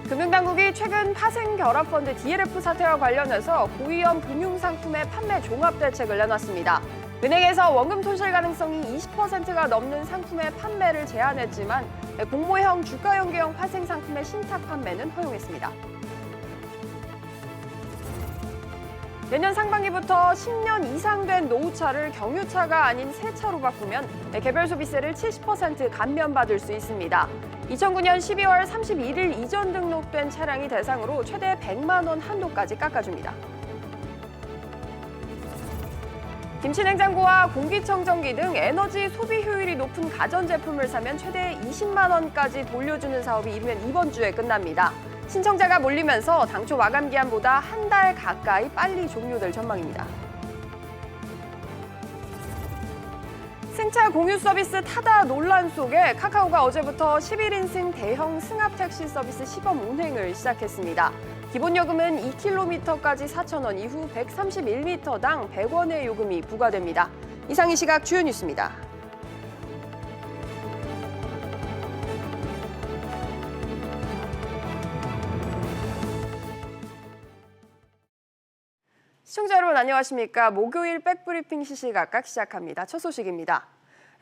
금융당국이 최근 파생결합펀드 DLF 사태와 관련해서 고위험 금융상품의 판매 종합대책을 내놨습니다. 은행에서 원금 손실 가능성이 20%가 넘는 상품의 판매를 제한했지만 공모형 주가연계형 파생상품의 신탁 판매는 허용했습니다. 내년 상반기부터 10년 이상 된 노후차를 경유차가 아닌 새 차로 바꾸면 개별 소비세를 70% 감면받을 수 있습니다. 2009년 12월 31일 이전 등록된 차량이 대상으로 최대 100만 원 한도까지 깎아줍니다. 김치냉장고와 공기청정기 등 에너지 소비 효율이 높은 가전제품을 사면 최대 20만 원까지 돌려주는 사업이 이르면 이번 주에 끝납니다. 신청자가 몰리면서 당초 마감 기한보다 한 달 가까이 빨리 종료될 전망입니다. 승차 공유 서비스 타다 논란 속에 카카오가 어제부터 11인승 대형 승합 택시 서비스 시범 운행을 시작했습니다. 기본 요금은 2km까지 4,000원, 이후 131m당 100원의 요금이 부과됩니다. 이상 이 시각 주요 뉴스입니다. 시청자 여러분 안녕하십니까? 목요일 백브리핑 시시각각 시작합니다. 첫 소식입니다.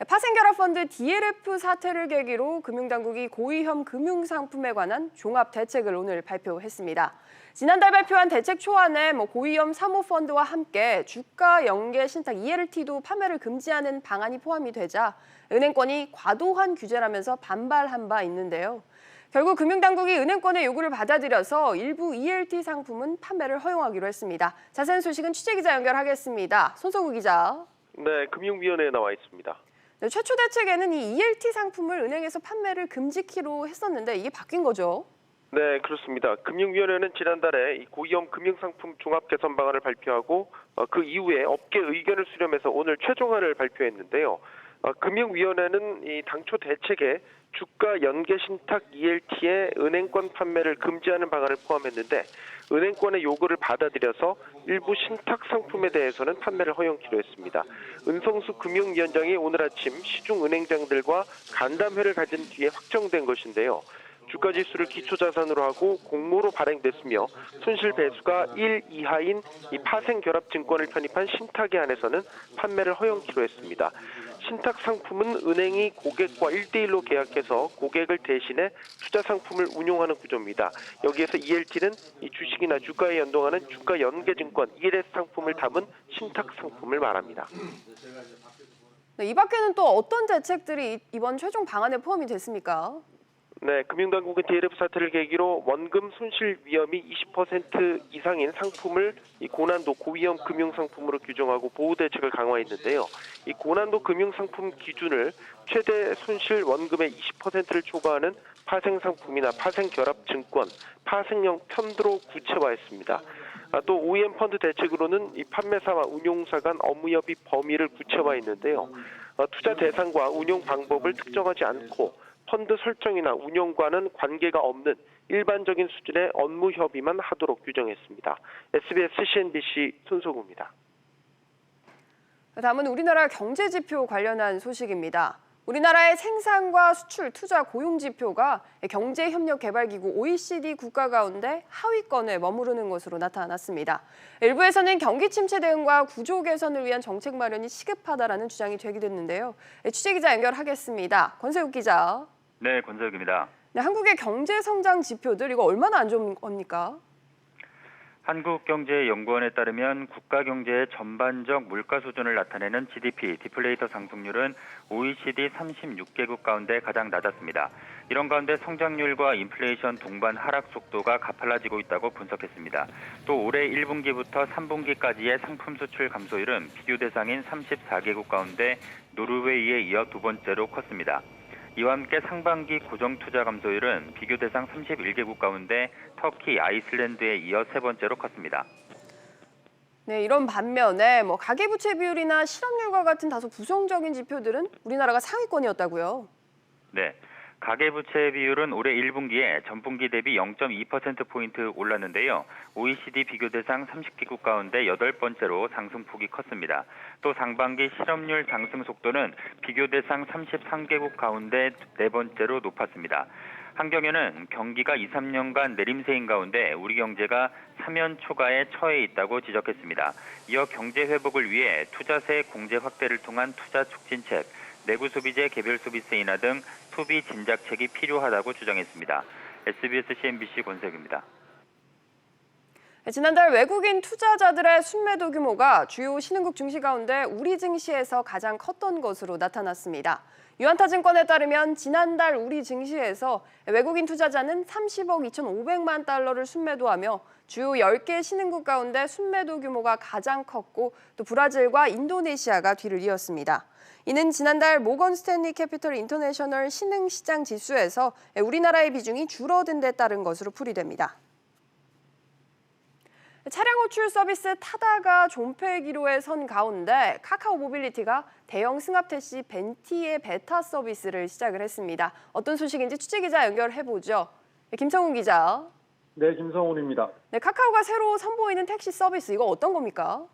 파생결합펀드 DLF 사태를 계기로 금융당국이 고위험 금융상품에 관한 종합대책을 오늘 발표했습니다. 지난달 발표한 대책 초안에 고위험 사모펀드와 함께 주가 연계 신탁 ELT도 판매를 금지하는 방안이 포함이 되자 은행권이 과도한 규제라면서 반발한 바 있는데요. 결국 금융당국이 은행권의 요구를 받아들여서 일부 ELT 상품은 판매를 허용하기로 했습니다. 자세한 소식은 취재기자 연결하겠습니다. 손석우 기자. 네, 금융위원회에 나와 있습니다. 네, 최초 대책에는 이 ELT 상품을 은행에서 판매를 금지키로 했었는데 이게 바뀐 거죠? 네, 그렇습니다. 금융위원회는 지난달에 이 고위험 금융상품 종합 개선 방안을 발표하고 그 이후에 업계 의견을 수렴해서 오늘 최종안을 발표했는데요. 금융위원회는 이 당초 대책에 주가 연계 신탁 ELT의 은행권 판매를 금지하는 방안을 포함했는데 은행권의 요구를 받아들여서 일부 신탁 상품에 대해서는 판매를 허용키로 했습니다. 은성수 금융위원장이 오늘 아침 시중은행장들과 간담회를 가진 뒤에 확정된 것인데요. 주가지수를 기초자산으로 하고 공모로 발행됐으며 손실 배수가 1 이하인 이 파생결합증권을 편입한 신탁에 한해서는 판매를 허용키로 했습니다. 신탁 상품은 은행이 고객과 1대1로 계약해서 고객을 대신해 투자 상품을 운용하는 구조입니다. 여기에서 ELT는 이 주식이나 주가에 연동하는 주가 연계증권 ELS 상품을 담은 신탁 상품을 말합니다. 네, 이 밖에는 또 어떤 대책들이 이번 최종 방안에 포함이 됐습니까? 네, 금융당국은 DLF 사태를 계기로 원금 손실 위험이 20% 이상인 상품을 이 고난도 고위험 금융상품으로 규정하고 보호 대책을 강화했는데요. 이 고난도 금융상품 기준을 최대 손실 원금의 20%를 초과하는 파생상품이나 파생결합증권, 파생형 편도로 구체화했습니다. 또 OEM 펀드 대책으로는 이 판매사와 운용사 간 업무협의 범위를 구체화했는데요. 투자 대상과 운용 방법을 특정하지 않고 펀드 설정이나 운용과는 관계가 없는 일반적인 수준의 업무 협의만 하도록 규정했습니다. SBS CNBC 손석우입니다. 다음은 우리나라 경제지표 관련한 소식입니다. 우리나라의 생산과 수출, 투자, 고용지표가 경제협력개발기구 OECD 국가 가운데 하위권에 머무르는 것으로 나타났습니다. 일부에서는 경기 침체 대응과 구조 개선을 위한 정책 마련이 시급하다라는 주장이 제기됐는데요. 취재기자 연결하겠습니다. 권세욱 기자. 네, 권세욱입니다. 네, 한국의 경제 성장 지표들 이거 얼마나 안 좋은 겁니까? 한국경제연구원에 따르면 국가 경제의 전반적 물가 수준을 나타내는 GDP 디플레이터 상승률은 OECD 36개국 가운데 가장 낮았습니다. 이런 가운데 성장률과 인플레이션 동반 하락 속도가 가팔라지고 있다고 분석했습니다. 또 올해 1분기부터 3분기까지의 상품 수출 감소율은 비교 대상인 34개국 가운데 노르웨이에 이어 두 번째로 컸습니다. 이와 함께 상반기 고정투자 감소율은 비교 대상 31개국 가운데 터키, 아이슬란드에 이어 세 번째로 컸습니다. 네, 이런 반면에 가계부채 비율이나 실업률과 같은 다소 부정적인 지표들은 우리나라가 상위권이었다고요? 네. 가계부채 비율은 올해 1분기에 전분기 대비 0.2%포인트 올랐는데요. OECD 비교 대상 30개국 가운데 8번째로 상승폭이 컸습니다. 또 상반기 실업률 상승 속도는 비교 대상 33개국 가운데 4번째로 높았습니다. 한경유는 경기가 2, 3년간 내림세인 가운데 우리 경제가 사면 초과에 처해 있다고 지적했습니다. 이어 경제 회복을 위해 투자세 공제 확대를 통한 투자 촉진책, 내구 소비재 개별 소비세 인하 등 소비 진작책이 필요하다고 주장했습니다. SBS CNBC 권석입니다. 지난달 외국인 투자자들의 순매도 규모가 주요 신흥국 증시 가운데 우리 증시에서 가장 컸던 것으로 나타났습니다. 유한타증권에 따르면 지난달 우리 증시에서 외국인 투자자는 30억 2,500만 달러를 순매도하며 주요 10개 신흥국 가운데 순매도 규모가 가장 컸고 또 브라질과 인도네시아가 뒤를 이었습니다. 이는 지난달 모건 스탠리 캐피털 인터내셔널 신흥시장 지수에서 우리나라의 비중이 줄어든 데 따른 것으로 풀이됩니다. 차량 호출 서비스 타다가 존폐 기로에 선 가운데 카카오 모빌리티가 대형 승합 택시 벤티의 베타 서비스를 시작을 했습니다. 어떤 소식인지 취재기자 연결해보죠. 김성훈 기자. 네, 김성훈입니다. 네, 카카오가 새로 선보이는 택시 서비스, 이거 어떤 겁니까?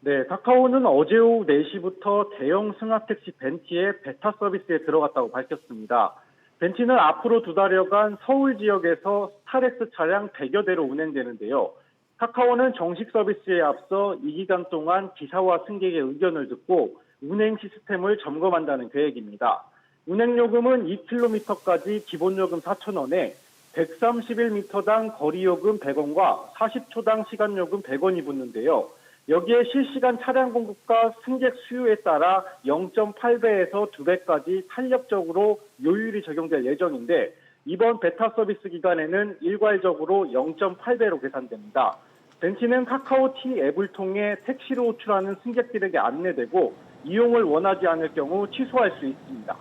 네, 카카오는 어제 오후 4시부터 대형 승합 택시 벤티의 베타 서비스에 들어갔다고 밝혔습니다. 벤티는 앞으로 2달여간 서울 지역에서 스타렉스 차량 100여 대로 운행되는데요. 카카오는 정식 서비스에 앞서 이 기간 동안 기사와 승객의 의견을 듣고 운행 시스템을 점검한다는 계획입니다. 운행요금은 2km까지 기본요금 4,000원에 131m당 거리요금 100원과 40초당 시간요금 100원이 붙는데요. 여기에 실시간 차량 공급과 승객 수요에 따라 0.8배에서 2배까지 탄력적으로 요율이 적용될 예정인데 이번 베타 서비스 기간에는 일괄적으로 0.8배로 계산됩니다. 벤티는 카카오 T 앱을 통해 택시로 호출하는 승객들에게 안내되고 이용을 원하지 않을 경우 취소할 수 있습니다.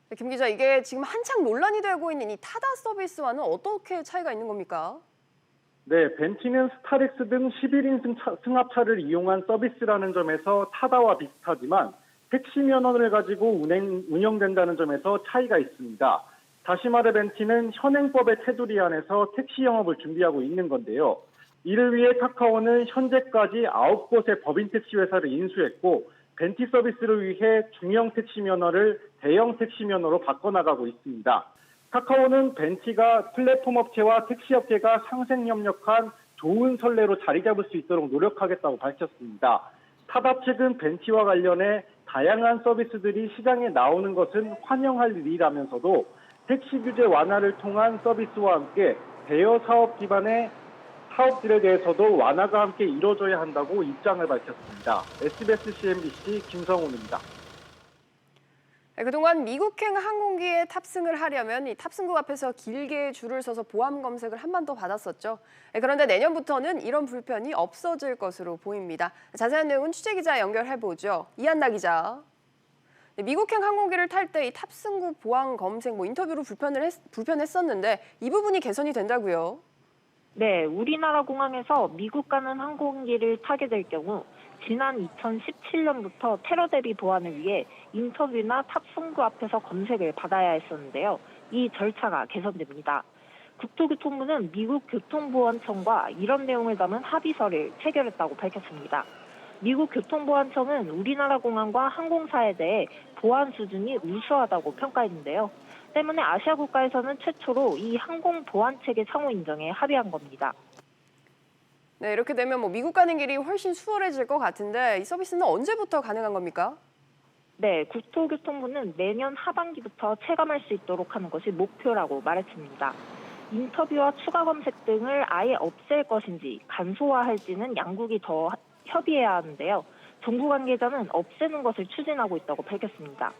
네, 김 기자, 이게 지금 한창 논란이 되고 있는 이 타다 서비스와는 어떻게 차이가 있는 겁니까? 네, 벤티는 스타렉스 등 11인 승합차를 이용한 서비스라는 점에서 타다와 비슷하지만 택시 면허를 가지고 운영된다는 점에서 차이가 있습니다. 다시 말해 벤티는 현행법의 테두리 안에서 택시 영업을 준비하고 있는 건데요. 이를 위해 카카오는 현재까지 9곳의 법인 택시 회사를 인수했고 벤티 서비스를 위해 중형 택시 면허를 대형 택시 면허로 바꿔나가고 있습니다. 카카오는 벤티가 플랫폼 업체와 택시 업계가 상생협력한 좋은 선례로 자리 잡을 수 있도록 노력하겠다고 밝혔습니다. 타다 측은 벤티와 관련해 다양한 서비스들이 시장에 나오는 것은 환영할 일이라면서도 택시 규제 완화를 통한 서비스와 함께 대여 사업 기반의 사업들에 대해서도 완화가 함께 이루어져야 한다고 입장을 밝혔습니다. SBS CNBC 김성훈입니다. 네, 그동안 미국행 항공기에 탑승을 하려면 이 탑승구 앞에서 길게 줄을 서서 보안 검색을 한 번 더 받았었죠. 네, 그런데 내년부터는 이런 불편이 없어질 것으로 보입니다. 자세한 내용은 취재기자 연결해보죠. 이한나 기자. 네, 미국행 항공기를 탈 때 이 탑승구 보안 검색 인터뷰로 불편했었는데 이 부분이 개선이 된다고요? 네, 우리나라 공항에서 미국 가는 항공기를 타게 될 경우 지난 2017년부터 테러 대비 보안을 위해 인터뷰나 탑승구 앞에서 검색을 받아야 했었는데요. 이 절차가 개선됩니다. 국토교통부는 미국 교통보안청과 이런 내용을 담은 합의서를 체결했다고 밝혔습니다. 미국 교통보안청은 우리나라 공항과 항공사에 대해 보안 수준이 우수하다고 평가했는데요. 때문에 아시아 국가에서는 최초로 이 항공 보안 체계 상호 인정에 합의한 겁니다. 네, 이렇게 되면 미국 가는 길이 훨씬 수월해질 것 같은데 이 서비스는 언제부터 가능한 겁니까? 네, 국토교통부는 내년 하반기부터 체감할 수 있도록 하는 것이 목표라고 말했습니다. 인터뷰와 추가 검색 등을 아예 없앨 것인지 간소화할지는 양국이 더 협의해야 하는데요. 정부 관계자는 없애는 것을 추진하고 있다고 밝혔습니다.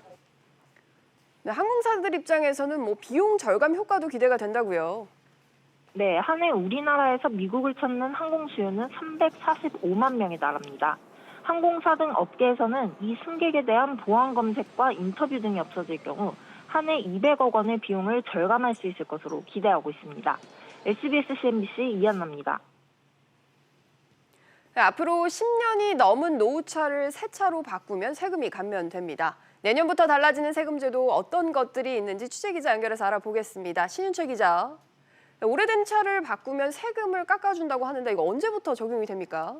네, 항공사들 입장에서는 비용 절감 효과도 기대가 된다고요. 네, 한 해 우리나라에서 미국을 찾는 항공 수요는 345만 명에 달합니다. 항공사 등 업계에서는 이 승객에 대한 보안 검색과 인터뷰 등이 없어질 경우 한 해 200억 원의 비용을 절감할 수 있을 것으로 기대하고 있습니다. SBS CNBC 이한나입니다. 네, 앞으로 10년이 넘은 노후차를 새 차로 바꾸면 세금이 감면됩니다. 내년부터 달라지는 세금제도 어떤 것들이 있는지 취재기자 연결해서 알아보겠습니다. 신윤철 기자. 네, 오래된 차를 바꾸면 세금을 깎아준다고 하는데 이거 언제부터 적용이 됩니까?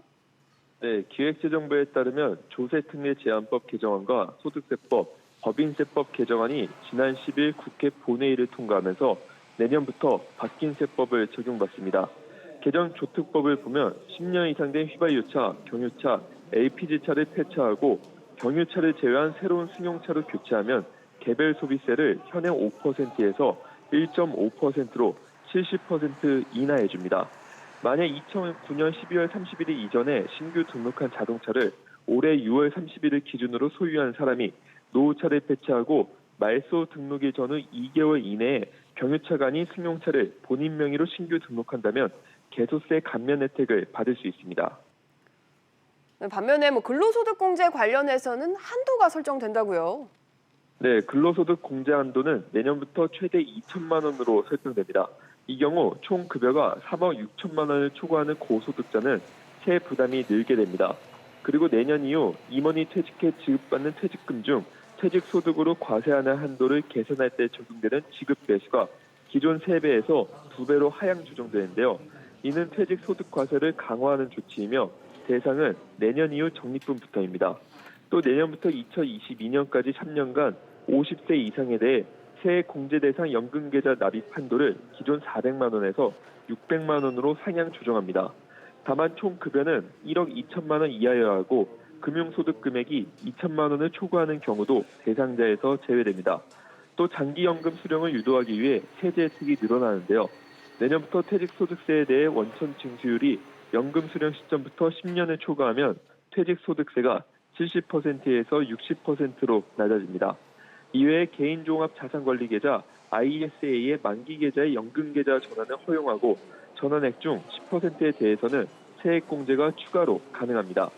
네, 기획재정부에 따르면 조세특례 제한법 개정안과 소득세법, 법인세법 개정안이 지난 10일 국회 본회의를 통과하면서 내년부터 바뀐 세법을 적용받습니다. 개정 조특법을 보면 10년 이상 된 휘발유차, 경유차, LPG차를 폐차하고 경유차를 제외한 새로운 승용차로 교체하면 개별 소비세를 현행 5%에서 1.5%로 70% 인하해 줍니다. 만약 2009년 12월 30일 이전에 신규 등록한 자동차를 올해 6월 30일을 기준으로 소유한 사람이 노후차를 폐차하고 말소 등록일 전후 2개월 이내에 경유차가 아닌 승용차를 본인 명의로 신규 등록한다면 개소세 감면 혜택을 받을 수 있습니다. 반면에 근로소득 공제 관련해서는 한도가 설정된다고요. 네, 근로소득 공제 한도는 내년부터 최대 2천만 원으로 설정됩니다. 이 경우 총 급여가 3억 6천만 원을 초과하는 고소득자는 세액 부담이 늘게 됩니다. 그리고 내년 이후 임원이 퇴직해 지급받는 퇴직금 중 퇴직소득으로 과세하는 한도를 개선할 때 적용되는 지급 배수가 기존 3배에서 2배로 하향 조정되는데요. 이는 퇴직소득 과세를 강화하는 조치이며 대상은 내년 이후 적립금부터입니다. 또 내년부터 2022년까지 3년간 50세 이상에 대해 세액 공제 대상 연금계좌 납입 한도를 기존 400만 원에서 600만 원으로 상향 조정합니다. 다만 총 급여는 1억 2천만 원 이하여야 하고 금융소득 금액이 2천만 원을 초과하는 경우도 대상자에서 제외됩니다. 또 장기연금 수령을 유도하기 위해 세제 혜택이 늘어나는데요. 내년부터 퇴직소득세에 대해 원천 징수율이 연금 수령 시점부터 10년을 초과하면 퇴직소득세가 70%에서 60%로 낮아집니다. 이외에 개인종합자산관리계좌 ISA의 만기계좌의 연금계좌 전환을 허용하고 전환액 중 10%에 대해서는 세액공제가 추가로 가능합니다.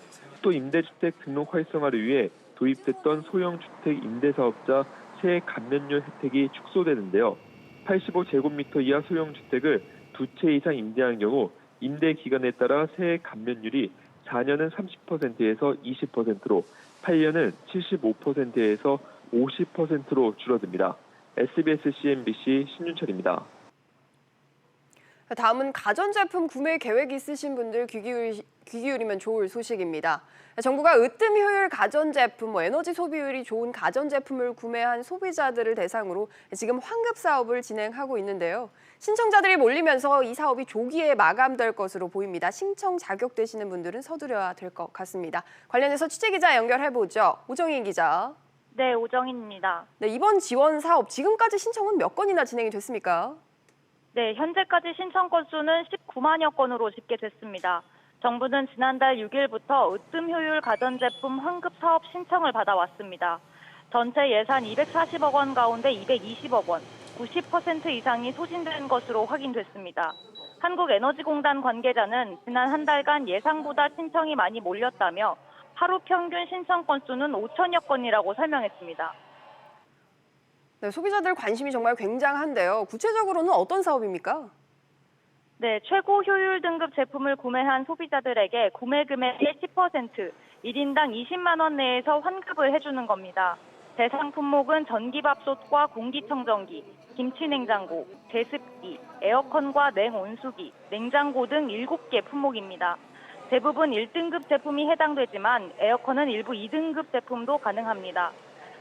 또 임대주택 등록 활성화를 위해 도입됐던 소형주택 임대사업자 세액 감면율 혜택이 축소되는데요. 85제곱미터 이하 소형주택을 2채 이상 임대한 경우 임대 기간에 따라 세액 감면율이 4년은 30%에서 20%로 8년은 75%에서 50%로 줄어듭니다. SBS CNBC 신윤철입니다. 다음은 가전제품 구매 계획 있으신 분들 귀 기울이면 좋을 소식입니다. 정부가 으뜸 효율 가전제품, 에너지 소비율이 좋은 가전제품을 구매한 소비자들을 대상으로 지금 환급 사업을 진행하고 있는데요. 신청자들이 몰리면서 이 사업이 조기에 마감될 것으로 보입니다. 신청 자격되시는 분들은 서두려야 될 것 같습니다. 관련해서 취재기자 연결해보죠. 오정인 기자. 네, 오정인입니다. 네, 이번 지원 사업 지금까지 신청은 몇 건이나 진행이 됐습니까? 네, 현재까지 신청 건수는 19만여 건으로 집계됐습니다. 정부는 지난달 6일부터 으뜸 효율 가전제품 환급 사업 신청을 받아왔습니다. 전체 예산 240억 원 가운데 220억 원, 90% 이상이 소진된 것으로 확인됐습니다. 한국에너지공단 관계자는 지난 한 달간 예상보다 신청이 많이 몰렸다며 하루 평균 신청 건수는 5천여 건이라고 설명했습니다. 네, 소비자들 관심이 정말 굉장한데요. 구체적으로는 어떤 사업입니까? 네, 최고 효율 등급 제품을 구매한 소비자들에게 구매 금액의 10%, 1인당 20만 원 내에서 환급을 해주는 겁니다. 대상 품목은 전기밥솥과 공기청정기, 김치냉장고, 제습기, 에어컨과 냉온수기, 냉장고 등 7개 품목입니다. 대부분 1등급 제품이 해당되지만 에어컨은 일부 2등급 제품도 가능합니다.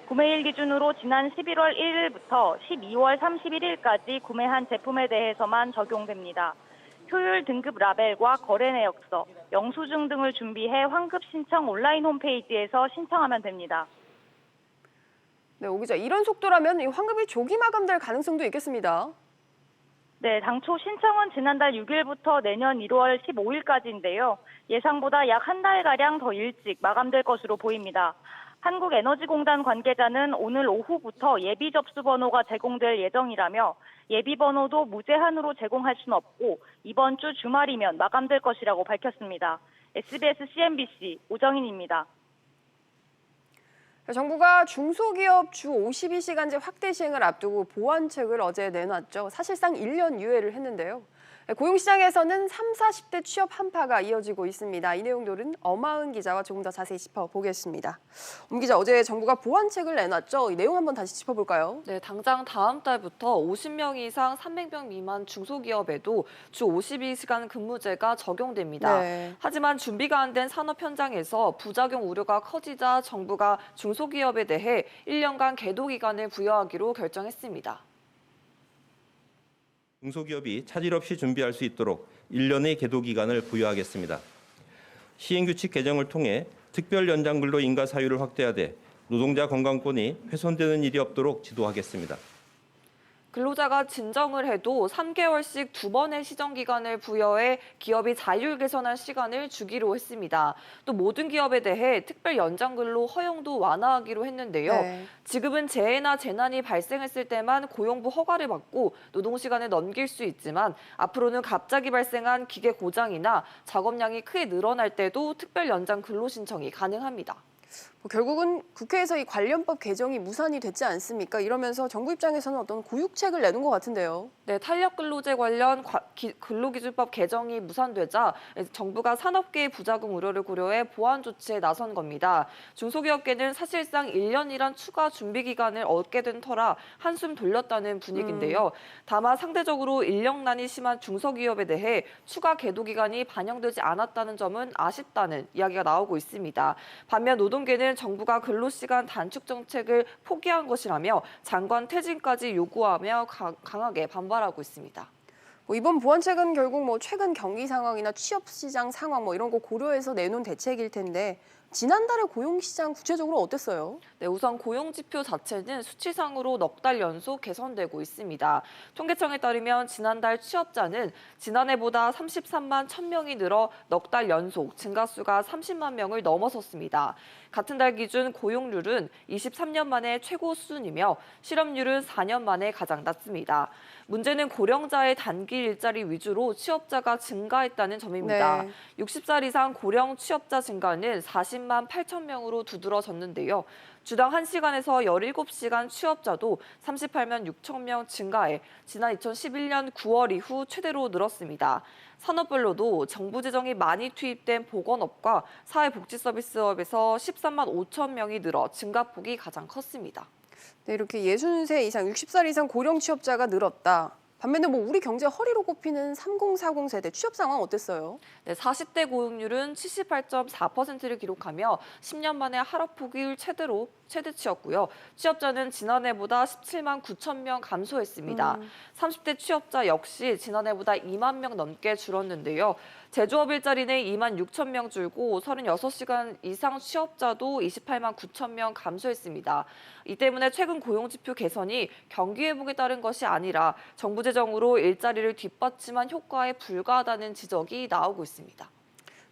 구매일 기준으로 지난 11월 1일부터 12월 31일까지 구매한 제품에 대해서만 적용됩니다. 효율 등급 라벨과 거래 내역서, 영수증 등을 준비해 환급 신청 온라인 홈페이지에서 신청하면 됩니다. 네, 오 기자, 이런 속도라면 이 환급이 조기 마감될 가능성도 있겠습니다. 네, 당초 신청은 지난달 6일부터 내년 1월 15일까지인데요. 예상보다 약 한 달가량 더 일찍 마감될 것으로 보입니다. 한국에너지공단 관계자는 오늘 오후부터 예비 접수 번호가 제공될 예정이라며 예비 번호도 무제한으로 제공할 수는 없고 이번 주 주말이면 마감될 것이라고 밝혔습니다. SBS CNBC 오정인입니다. 정부가 중소기업 주 52시간제 확대 시행을 앞두고 보완책을 어제 내놨죠. 사실상 1년 유예를 했는데요. 고용시장에서는 3, 40대 취업 한파가 이어지고 있습니다. 이 내용들은 엄하은 기자와 조금 더 자세히 짚어보겠습니다. 엄 기자, 어제 정부가 보완책을 내놨죠? 이 내용 한번 다시 짚어볼까요? 네, 당장 다음 달부터 50명 이상 300명 미만 중소기업에도 주 52시간 근무제가 적용됩니다. 네. 하지만 준비가 안 된 산업 현장에서 부작용 우려가 커지자 정부가 중소기업에 대해 1년간 계도 기간을 부여하기로 결정했습니다. 중소기업이 차질 없이 준비할 수 있도록 1년의 계도 기간을 부여하겠습니다. 시행규칙 개정을 통해 특별 연장 근로 인가 사유를 확대하되 노동자 건강권이 훼손되는 일이 없도록 지도하겠습니다. 근로자가 진정을 해도 3개월씩 2번의 시정 기간을 부여해 기업이 자율 개선할 시간을 주기로 했습니다. 또 모든 기업에 대해 특별 연장 근로 허용도 완화하기로 했는데요. 네. 지금은 재해나 재난이 발생했을 때만 고용부 허가를 받고 노동 시간을 넘길 수 있지만 앞으로는 갑자기 발생한 기계 고장이나 작업량이 크게 늘어날 때도 특별 연장 근로 신청이 가능합니다. 결국은 국회에서 이 관련법 개정이 무산이 됐지 않습니까? 이러면서 정부 입장에서는 어떤 고육책을 내는 것 같은데요. 네, 탄력근로제 관련 근로기준법 개정이 무산되자 정부가 산업계의 부작용 우려를 고려해 보완 조치에 나선 겁니다. 중소기업계는 사실상 1년이란 추가 준비 기간을 얻게 된 터라 한숨 돌렸다는 분위기인데요. 다만 상대적으로 인력난이 심한 중소기업에 대해 추가 계도 기간이 반영되지 않았다는 점은 아쉽다는 이야기가 나오고 있습니다. 반면 노동계는 정부가 근로시간 단축 정책을 포기한 것이라며 장관 퇴진까지 요구하며 강하게 반발하고 있습니다. 이번 보완책은 결국 최근 경기 상황이나 취업 시장 상황 이런 거 고려해서 내놓은 대책일 텐데 지난달에 고용 시장 구체적으로 어땠어요? 네, 우선 고용 지표 자체는 수치상으로 넉 달 연속 개선되고 있습니다. 통계청에 따르면 지난달 취업자는 지난해보다 33만 1,000명이 늘어 넉 달 연속 증가수가 30만 명을 넘어섰습니다. 같은 달 기준 고용률은 23년 만에 최고 수준이며 실업률은 4년 만에 가장 낮습니다. 문제는 고령자의 단기 일자리 위주로 취업자가 증가했다는 점입니다. 네. 60살 이상 고령 취업자 증가는 40만 8천 명으로 두드러졌는데요. 주당 1시간에서 17시간 취업자도 38만 6천 명 증가해 지난 2011년 9월 이후 최대로 늘었습니다. 산업별로도 정부 재정이 많이 투입된 보건업과 사회복지서비스업에서 13만 5천 명이 늘어 증가폭이 가장 컸습니다. 네, 이렇게 60세 이상, 60살 이상 고령 취업자가 늘었다. 반면에 우리 경제 허리로 꼽히는 3040 세대 취업 상황 어땠어요? 네, 40대 고용률은 78.4%를 기록하며 10년 만에 하락폭을 최대치였고요. 취업자는 지난해보다 17만 9천 명 감소했습니다. 30대 취업자 역시 지난해보다 2만 명 넘게 줄었는데요. 제조업 일자리는 2만 6천 명 줄고 36시간 이상 취업자도 28만 9천 명 감소했습니다. 이 때문에 최근 고용지표 개선이 경기 회복에 따른 것이 아니라 정부 재정으로 일자리를 뒷받침한 효과에 불과하다는 지적이 나오고 있습니다.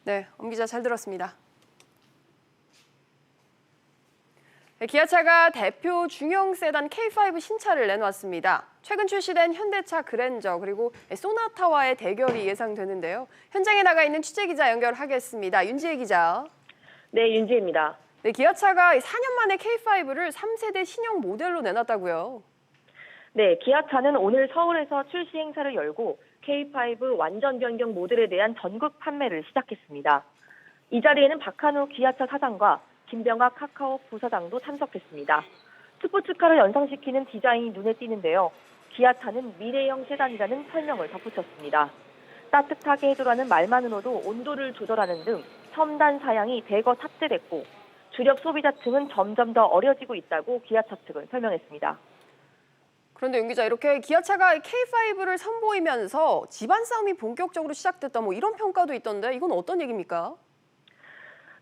네, 엄 기자 잘 들었습니다. 네, 기아차가 대표 중형 세단 K5 신차를 내놨습니다. 최근 출시된 현대차 그랜저 그리고 소나타와의 대결이 예상되는데요. 현장에 나가 있는 취재기자 연결하겠습니다. 윤지혜 기자. 네, 윤지혜입니다. 네, 기아차가 4년 만에 K5를 3세대 신형 모델로 내놨다고요. 네, 기아차는 오늘 서울에서 출시 행사를 열고 K5 완전 변경 모델에 대한 전국 판매를 시작했습니다. 이 자리에는 박한우 기아차 사장과 김병학 카카오 부사장도 참석했습니다. 스포츠카를 연상시키는 디자인이 눈에 띄는데요. 기아차는 미래형 세단이라는 설명을 덧붙였습니다. 따뜻하게 해주라는 말만으로도 온도를 조절하는 등 첨단 사양이 대거 탑재됐고 주력 소비자층은 점점 더 어려지고 있다고 기아차 측은 설명했습니다. 그런데 윤 기자, 이렇게 기아차가 K5를 선보이면서 집안 싸움이 본격적으로 시작됐다 이런 평가도 있던데 이건 어떤 얘기입니까?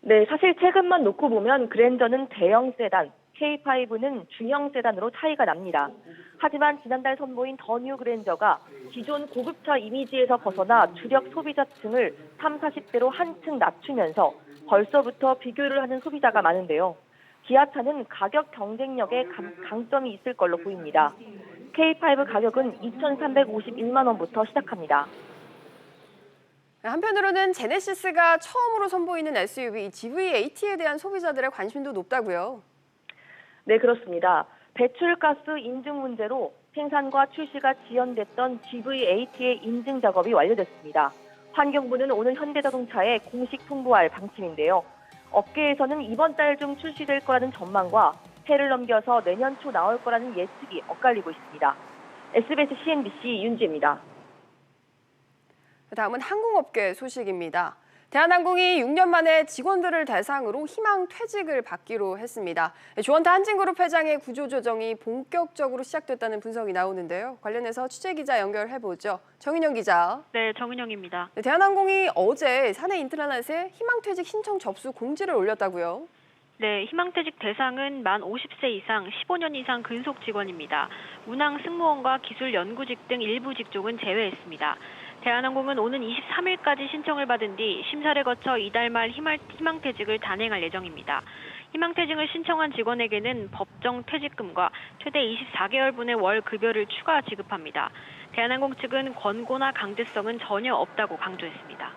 네, 사실 최근만 놓고 보면 그랜저는 대형 세단, K5는 중형 세단으로 차이가 납니다. 하지만 지난달 선보인 더 뉴 그랜저가 기존 고급차 이미지에서 벗어나 주력 소비자층을 30, 40대로 한층 낮추면서 벌써부터 비교를 하는 소비자가 많은데요. 기아차는 가격 경쟁력에 강점이 있을 걸로 보입니다. K5 가격은 2,351만 원부터 시작합니다. 한편으로는 제네시스가 처음으로 선보이는 SUV GV80에 대한 소비자들의 관심도 높다고요. 네, 그렇습니다. 배출가스 인증 문제로 생산과 출시가 지연됐던 GV-80의 인증 작업이 완료됐습니다. 환경부는 오늘 현대자동차에 공식 통보할 방침인데요. 업계에서는 이번 달 중 출시될 거라는 전망과 해를 넘겨서 내년 초 나올 거라는 예측이 엇갈리고 있습니다. SBS CNBC 윤지입니다. 다음은 항공업계 소식입니다. 대한항공이 6년 만에 직원들을 대상으로 희망 퇴직을 받기로 했습니다. 조원태 한진그룹 회장의 구조조정이 본격적으로 시작됐다는 분석이 나오는데요. 관련해서 취재기자 연결해보죠. 정인영 기자. 네, 정은영입니다. 대한항공이 어제 사내 인트라넷에 희망퇴직 신청 접수 공지를 올렸다고요? 네, 희망퇴직 대상은 만 50세 이상 15년 이상 근속 직원입니다. 운항 승무원과 기술 연구직 등 일부 직종은 제외했습니다. 대한항공은 오는 23일까지 신청을 받은 뒤 심사를 거쳐 이달 말 희망퇴직을 단행할 예정입니다. 희망퇴직을 신청한 직원에게는 법정 퇴직금과 최대 24개월분의 월 급여를 추가 지급합니다. 대한항공 측은 권고나 강제성은 전혀 없다고 강조했습니다.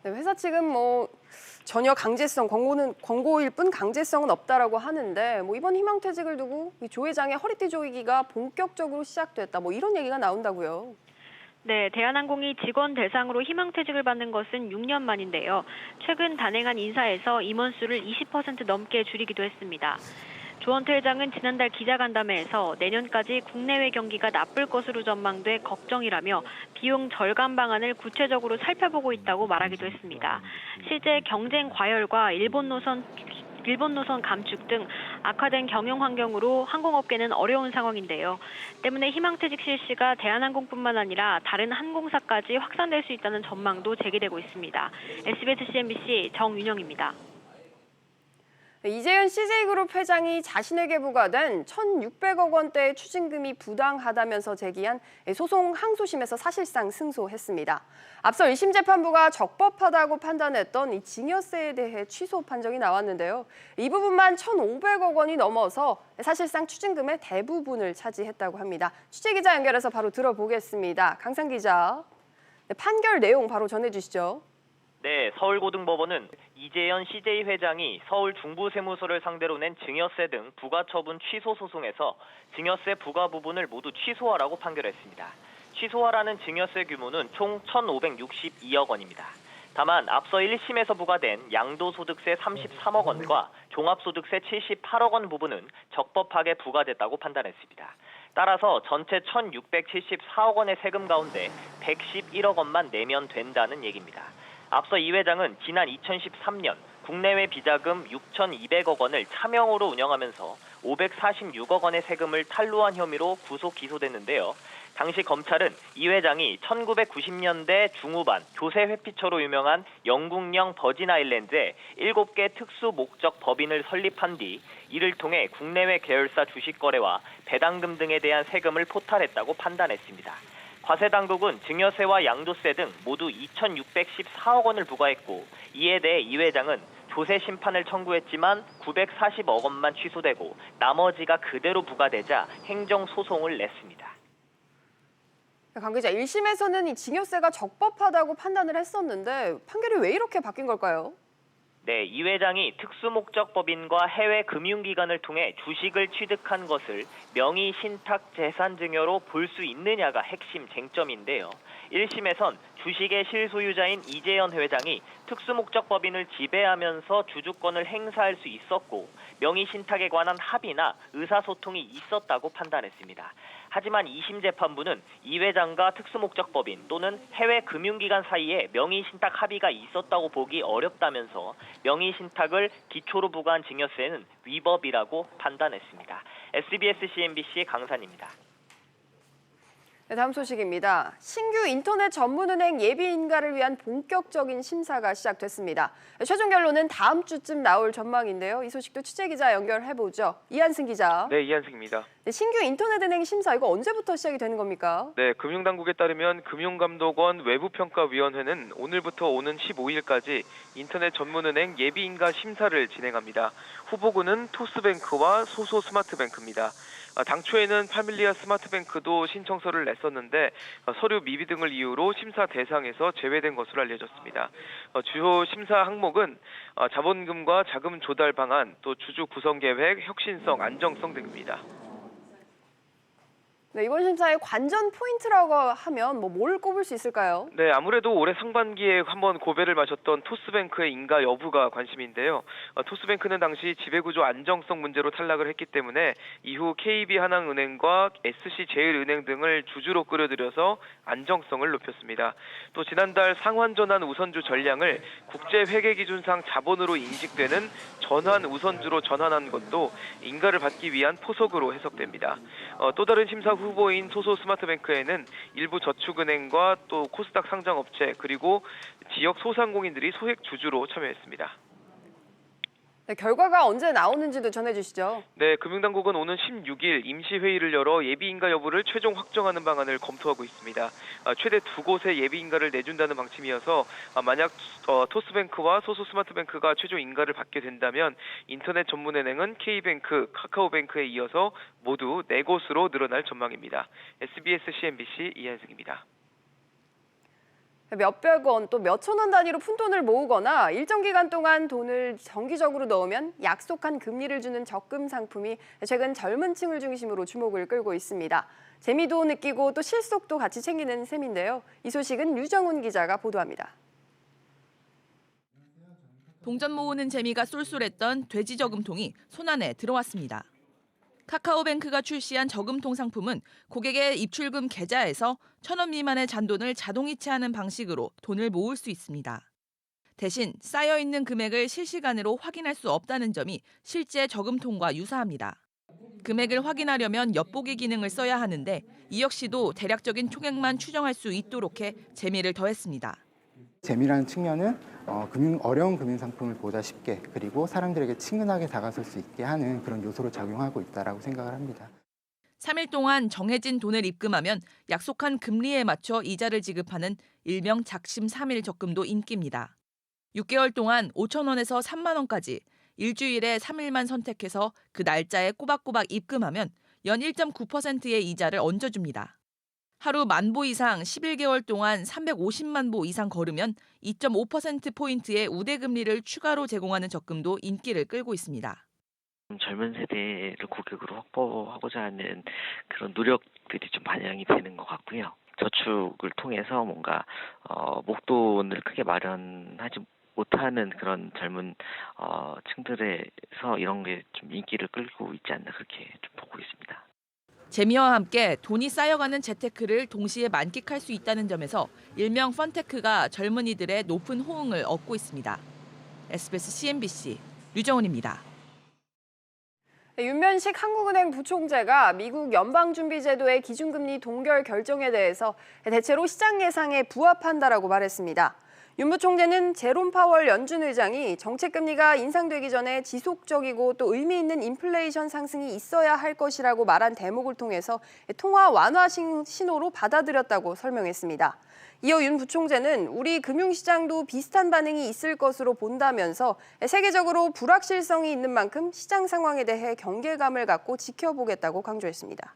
네, 회사 측은 전혀 강제성, 권고일 뿐 강제성은 없다라고 하는데 이번 희망퇴직을 두고 조 회장의 허리띠 조이기가 본격적으로 시작됐다. 이런 얘기가 나온다고요. 네, 대한항공이 직원 대상으로 희망퇴직을 받는 것은 6년 만인데요. 최근 단행한 인사에서 임원 수를 20% 넘게 줄이기도 했습니다. 조원태 회장은 지난달 기자간담회에서 내년까지 국내외 경기가 나쁠 것으로 전망돼 걱정이라며 비용 절감 방안을 구체적으로 살펴보고 있다고 말하기도 했습니다. 실제 경쟁 과열과 일본 노선 감축 등 악화된 경영 환경으로 항공업계는 어려운 상황인데요. 때문에 희망퇴직 실시가 대한항공뿐만 아니라 다른 항공사까지 확산될 수 있다는 전망도 제기되고 있습니다. SBS CNBC 정윤영입니다. 이재현 CJ그룹 회장이 자신에게 부과된 1,600억 원대의 추징금이 부당하다면서 제기한 소송 항소심에서 사실상 승소했습니다. 앞서 1심 재판부가 적법하다고 판단했던 이 증여세에 대해 취소 판정이 나왔는데요. 이 부분만 1,500억 원이 넘어서 사실상 추징금의 대부분을 차지했다고 합니다. 취재기자 연결해서 바로 들어보겠습니다. 강상 기자, 판결 내용 바로 전해주시죠. 네, 서울고등법원은 이재현 CJ 회장이 서울 중부세무서를 상대로 낸 증여세 등 부가처분 취소 소송에서 증여세 부과 부분을 모두 취소하라고 판결했습니다. 취소하라는 증여세 규모는 총 1,562억 원입니다. 다만 앞서 1심에서 부과된 양도소득세 33억 원과 종합소득세 78억 원 부분은 적법하게 부과됐다고 판단했습니다. 따라서 전체 1,674억 원의 세금 가운데 111억 원만 내면 된다는 얘기입니다. 앞서 이 회장은 지난 2013년 국내외 비자금 6,200억 원을 차명으로 운영하면서 546억 원의 세금을 탈루한 혐의로 구속 기소됐는데요. 당시 검찰은 이 회장이 1990년대 중후반 조세 회피처로 유명한 영국령 버진 아일랜드에 7개 특수 목적 법인을 설립한 뒤 이를 통해 국내외 계열사 주식 거래와 배당금 등에 대한 세금을 포탈했다고 판단했습니다. 과세당국은 증여세와 양도세 등 모두 2,614억 원을 부과했고 이에 대해 이 회장은 조세 심판을 청구했지만 940억 원만 취소되고 나머지가 그대로 부과되자 행정소송을 냈습니다. 관계자 1심에서는 이 증여세가 적법하다고 판단을 했었는데 판결이 왜 이렇게 바뀐 걸까요? 네, 이 회장이 특수목적법인과 해외 금융기관을 통해 주식을 취득한 것을 명의신탁 재산증여로 볼 수 있느냐가 핵심 쟁점인데요. 1심에선 주식의 실소유자인 이재현 회장이 특수목적법인을 지배하면서 주주권을 행사할 수 있었고 명의신탁에 관한 합의나 의사소통이 있었다고 판단했습니다. 하지만 2심 재판부는 이 회장과 특수목적법인 또는 해외 금융기관 사이에 명의신탁 합의가 있었다고 보기 어렵다면서 명의신탁을 기초로 부과한 증여세는 위법이라고 판단했습니다. SBS CNBC 강산입니다. 네, 다음 소식입니다. 신규 인터넷 전문은행 예비인가를 위한 본격적인 심사가 시작됐습니다. 최종 결론은 다음 주쯤 나올 전망인데요. 이 소식도 취재기자 연결해보죠. 이한승 기자. 네, 이한승입니다. 네, 신규 인터넷은행 심사 이거 언제부터 시작이 되는 겁니까? 네, 금융당국에 따르면 금융감독원 외부평가위원회는 오늘부터 오는 15일까지 인터넷 전문은행 예비인가 심사를 진행합니다. 후보군은 토스뱅크와 소소스마트뱅크입니다. 당초에는 파밀리아 스마트뱅크도 신청서를 냈었는데 서류 미비 등을 이유로 심사 대상에서 제외된 것으로 알려졌습니다. 주요 심사 항목은 자본금과 자금 조달 방안, 또 주주 구성 계획, 혁신성, 안정성 등입니다. 네, 이번 심사의 관전 포인트라고 하면 뭘 꼽을 수 있을까요? 네, 아무래도 올해 상반기에 한번 고배를 마셨던 토스뱅크의 인가 여부가 관심인데요. 토스뱅크는 당시 지배구조 안정성 문제로 탈락을 했기 때문에 이후 KB하나은행과 SC제일은행 등을 주주로 끌어들여서 안정성을 높였습니다. 또 지난달 상환전환 우선주 전량을 국제회계기준상 자본으로 인식되는 전환 우선주로 전환한 것도 인가를 받기 위한 포석으로 해석됩니다. 또 다른 심사 후보인 소소 스마트뱅크에는 일부 저축은행과 또 코스닥 상장업체 그리고 지역 소상공인들이 소액 주주로 참여했습니다. 네, 결과가 언제 나오는지도 전해주시죠. 네, 금융당국은 오는 16일 임시회의를 열어 예비인가 여부를 최종 확정하는 방안을 검토하고 있습니다. 최대 2곳의 예비인가를 내준다는 방침이어서 만약 토스뱅크와 소소스마트뱅크가 최종 인가를 받게 된다면 인터넷 전문은행은 K뱅크, 카카오뱅크에 이어서 모두 4곳으로 늘어날 전망입니다. SBS CNBC 이한승입니다. 몇백 원 또 몇천 원 단위로 푼돈을 모으거나 일정 기간 동안 돈을 정기적으로 넣으면 약속한 금리를 주는 적금 상품이 최근 젊은 층을 중심으로 주목을 끌고 있습니다. 재미도 느끼고 또 실속도 같이 챙기는 셈인데요. 이 소식은 류정훈 기자가 보도합니다. 동전 모으는 재미가 쏠쏠했던 돼지 저금통이 손안에 들어왔습니다. 카카오뱅크가 출시한 저금통 상품은 고객의 입출금 계좌에서 1,000원 미만의 잔돈을 자동 이체하는 방식으로 돈을 모을 수 있습니다. 대신 쌓여있는 금액을 실시간으로 확인할 수 없다는 점이 실제 저금통과 유사합니다. 금액을 확인하려면 엿보기 기능을 써야 하는데 이 역시도 대략적인 총액만 추정할 수 있도록 해 재미를 더했습니다. 재미라는 측면은 어려운 금융 상품을 보다 쉽게 그리고 사람들에게 친근하게 다가설 수 있게 하는 그런 요소로 작용하고 있다고 생각을 합니다. 3일 동안 정해진 돈을 입금하면 약속한 금리에 맞춰 이자를 지급하는 일명 작심 3일 적금도 인기입니다. 6개월 동안 5천 원에서 3만 원까지 일주일에 3일만 선택해서 그 날짜에 꼬박꼬박 입금하면 연 1.9%의 이자를 얹어줍니다. 하루 10,000보 이상 11개월 동안 350만 보 이상 걸으면 2.5%포인트의 우대금리를 추가로 제공하는 적금도 인기를 끌고 있습니다. 젊은 세대를 고객으로 확보하고자 하는 그런 노력들이 좀 반영이 되는 것 같고요. 저축을 통해서 뭔가 목돈을 크게 마련하지 못하는 그런 젊은 층들에서 이런 게 좀 인기를 끌고 있지 않나 그렇게 좀 보고 있습니다. 재미와 함께 돈이 쌓여가는 재테크를 동시에 만끽할 수 있다는 점에서 일명 펀테크가 젊은이들의 높은 호응을 얻고 있습니다. SBS CNBC 류정훈입니다. 윤면식 한국은행 부총재가 미국 연방준비제도의 기준금리 동결 결정에 대해서 대체로 시장 예상에 부합한다라고 말했습니다. 윤 부총재는 제롬 파월 연준 의장이 정책금리가 인상되기 전에 지속적이고 또 의미 있는 인플레이션 상승이 있어야 할 것이라고 말한 대목을 통해서 통화 완화 신호로 받아들였다고 설명했습니다. 이어 윤 부총재는 우리 금융시장도 비슷한 반응이 있을 것으로 본다면서 세계적으로 불확실성이 있는 만큼 시장 상황에 대해 경계감을 갖고 지켜보겠다고 강조했습니다.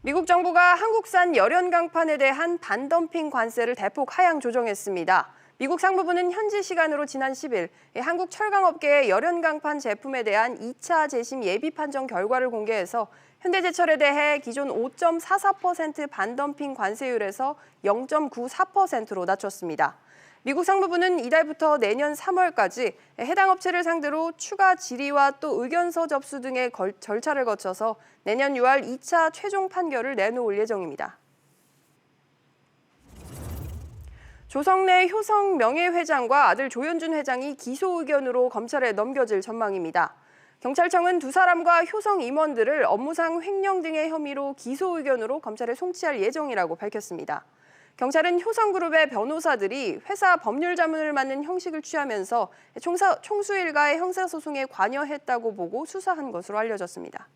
미국 정부가 한국산 열연 강판에 대한 반덤핑 관세를 대폭 하향 조정했습니다. 미국 상무부는 현지 시간으로 지난 10일 한국 철강업계의 열연 강판 제품에 대한 2차 재심 예비 판정 결과를 공개해서 현대제철에 대해 기존 5.44% 반덤핑 관세율에서 0.94%로 낮췄습니다. 미국 상무부는 이달부터 내년 3월까지 해당 업체를 상대로 추가 질의와 또 의견서 접수 등의 절차를 거쳐서 내년 6월 2차 최종 판결을 내놓을 예정입니다. 조성래 효성 명예회장과 아들 조현준 회장이 기소 의견으로 검찰에 넘겨질 전망입니다. 경찰청은 두 사람과 효성 임원들을 업무상 횡령 등의 혐의로 기소 의견으로 검찰에 송치할 예정이라고 밝혔습니다. 경찰은 효성그룹의 변호사들이 회사 법률 자문을 맡는 형식을 취하면서 총수 일가의 형사소송에 관여했다고 보고 수사한 것으로 알려졌습니다.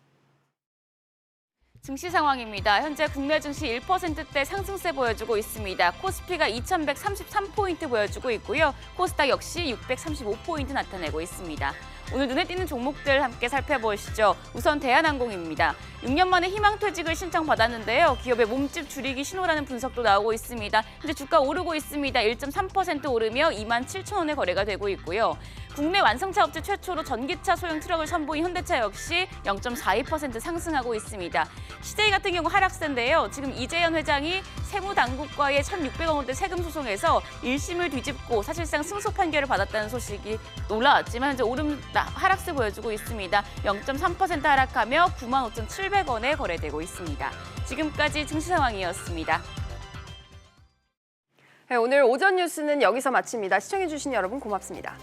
증시 상황입니다. 현재 국내 증시 1%대 상승세 보여주고 있습니다. 코스피가 2,133포인트 보여주고 있고요. 코스닥 역시 635포인트 나타내고 있습니다. 오늘 눈에 띄는 종목들 함께 살펴보시죠. 우선 대한항공입니다. 6년 만에 희망퇴직을 신청받았는데요. 기업의 몸집 줄이기 신호라는 분석도 나오고 있습니다. 현재 주가 오르고 있습니다. 1.3% 오르며 27,000원에 거래가 되고 있고요. 국내 완성차 업체 최초로 전기차 소형 트럭을 선보인 현대차 역시 0.42% 상승하고 있습니다. CJ 같은 경우 하락세인데요. 지금 이재현 회장이 세무당국과의 1,600억 원대 세금 소송에서 1심을 뒤집고 사실상 승소 판결을 받았다는 소식이 올라왔지만 현재 하락세 보여주고 있습니다. 0.3% 하락하며 95,700원에 거래되고 있습니다. 지금까지 증시 상황이었습니다. 네, 오늘 오전 뉴스는 여기서 마칩니다. 시청해주신 여러분 고맙습니다.